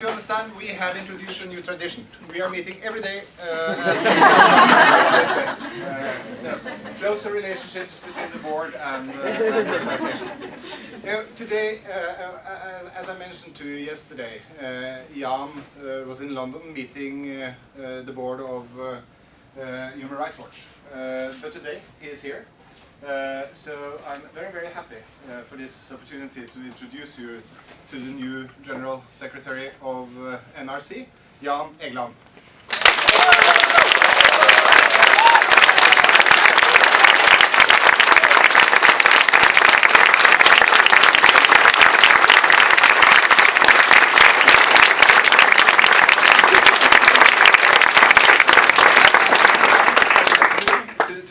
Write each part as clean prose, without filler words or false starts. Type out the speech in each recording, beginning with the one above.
You understand, we have introduced a new tradition. We are meeting every day. Closer relationships between the board and the organization. Today, as I mentioned to you yesterday, Jan was in London meeting the board of Human Rights Watch. But today he is here. So I'm very, very happy for this opportunity to introduce you to the new General Secretary of NRC, Jan Egeland.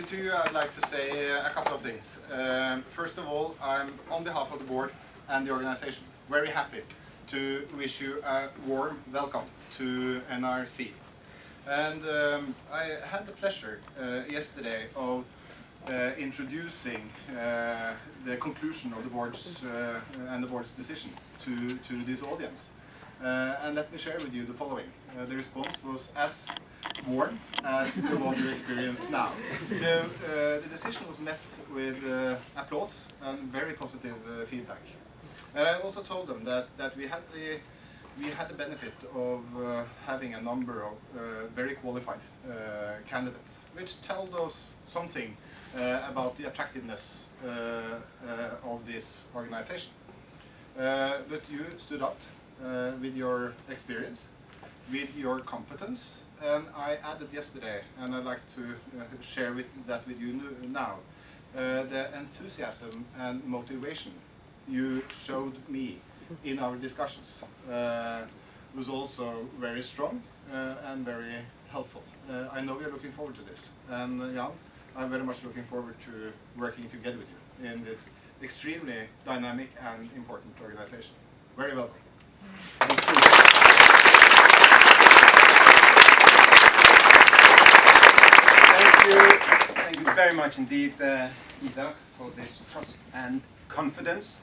To you, I'd like to say a couple of things. First of all, I'm on behalf of the board and the organization very happy to wish you a warm welcome to NRC. And I had the pleasure yesterday of introducing the conclusion of the board's and the board's decision to this audience. And let me share with you the following. The response was as warm as the one you experience now. So the decision was met with applause and very positive feedback. And I also told them that we had the benefit of having a number of very qualified candidates, which told us something about the attractiveness of this organization. But you stood up with your experience, with your competence, and I added yesterday, and I'd like to share that with you now, the enthusiasm and motivation you showed me in our discussions was also very strong and very helpful. I know you're looking forward to this, and Jan, I'm very much looking forward to working together with you in this extremely dynamic and important organization. Very welcome. Thank you. Thank you very much indeed, Ida, for this trust and confidence.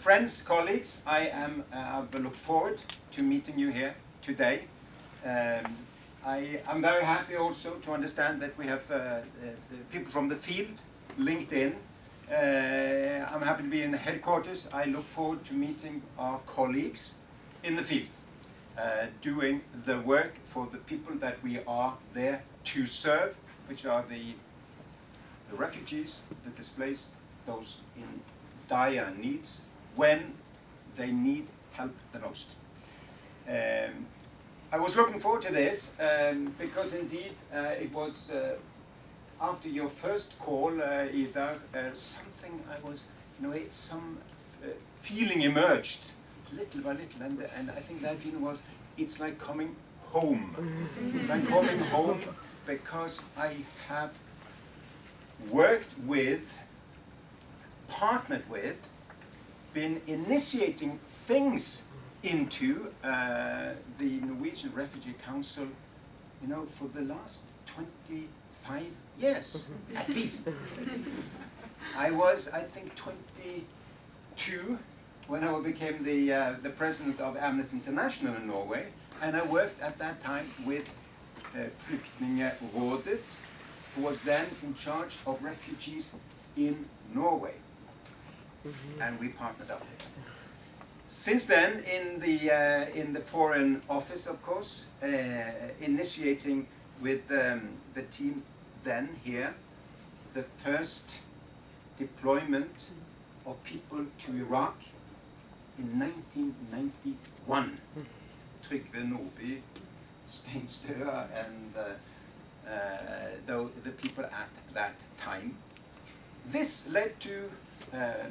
Friends, colleagues, I've looked forward to meeting you here today. I'm very happy also to understand that we have people from the field linked in. I'm happy to be in the headquarters. I look forward to meeting our colleagues in the field, doing the work for the people that we are there to serve, which are the refugees, the displaced, those in dire needs when they need help the most. I was looking forward to this because indeed it was after your first call, Ida, something I was, some feeling emerged little by little, and I think that feeling was, it's like coming home. It's like coming home because I have worked with, partnered with, been initiating things into the Norwegian Refugee Council, for the last 25 years, at least. I was, I think, 22 when I became the president of Amnesty International in Norway, and I worked at that time with Flyktningerådet, who was then in charge of refugees in Norway. And we partnered up. Since then, in the Foreign Office, of course, initiating with the team then here, the first deployment of people to Iraq in 1991. Trygve Nordby, Steinstø, and the people at that time. This led to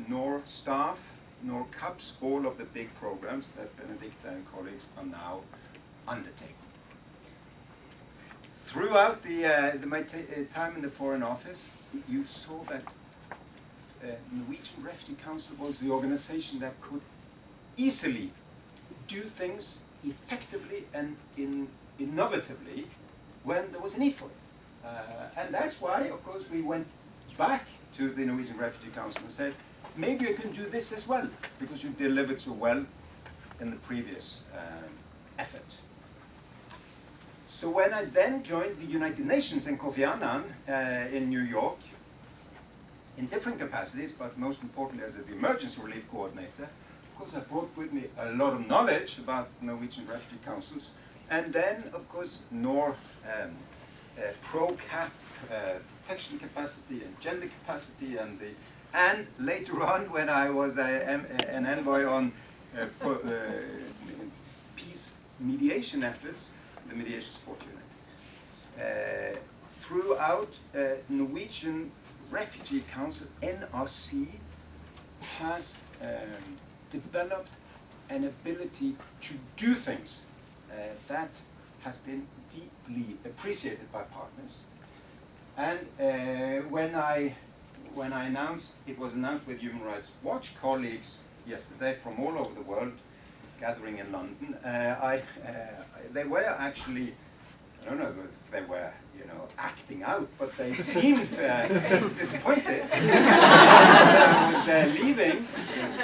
NOR staff, NOR CUPS, all of the big programs that Benedicta and colleagues are now undertaking. Throughout my time in the Foreign Office, you saw that Norwegian Refugee Council was the organization that could easily do things effectively and innovatively when there was a need for it. And that's why, of course, we went back to the Norwegian Refugee Council and said, maybe you can do this as well, because you delivered so well in the previous effort. So when I then joined the United Nations in Kofi Annan in New York, in different capacities, but most importantly as the emergency relief coordinator, of course I brought with me a lot of knowledge about Norwegian refugee councils, and then of course pro-cap protection capacity and gender capacity, and later on when I was an envoy on peace mediation efforts, the mediation support unit. Throughout Norwegian Refugee Council, NRC, has developed an ability to do things that has been deeply appreciated by partners. And when I announced, it was announced with Human Rights Watch colleagues yesterday from all over the world, gathering in London, they were actually, I don't know if they were, acting out, but they seemed disappointed that I was leaving.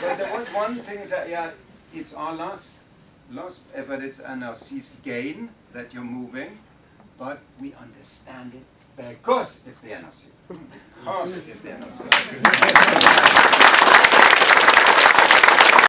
But there was one thing that, yeah, it's our last, but it's NRC's gain that you're moving, but we understand it because it's the NRC. Because it's the NRC.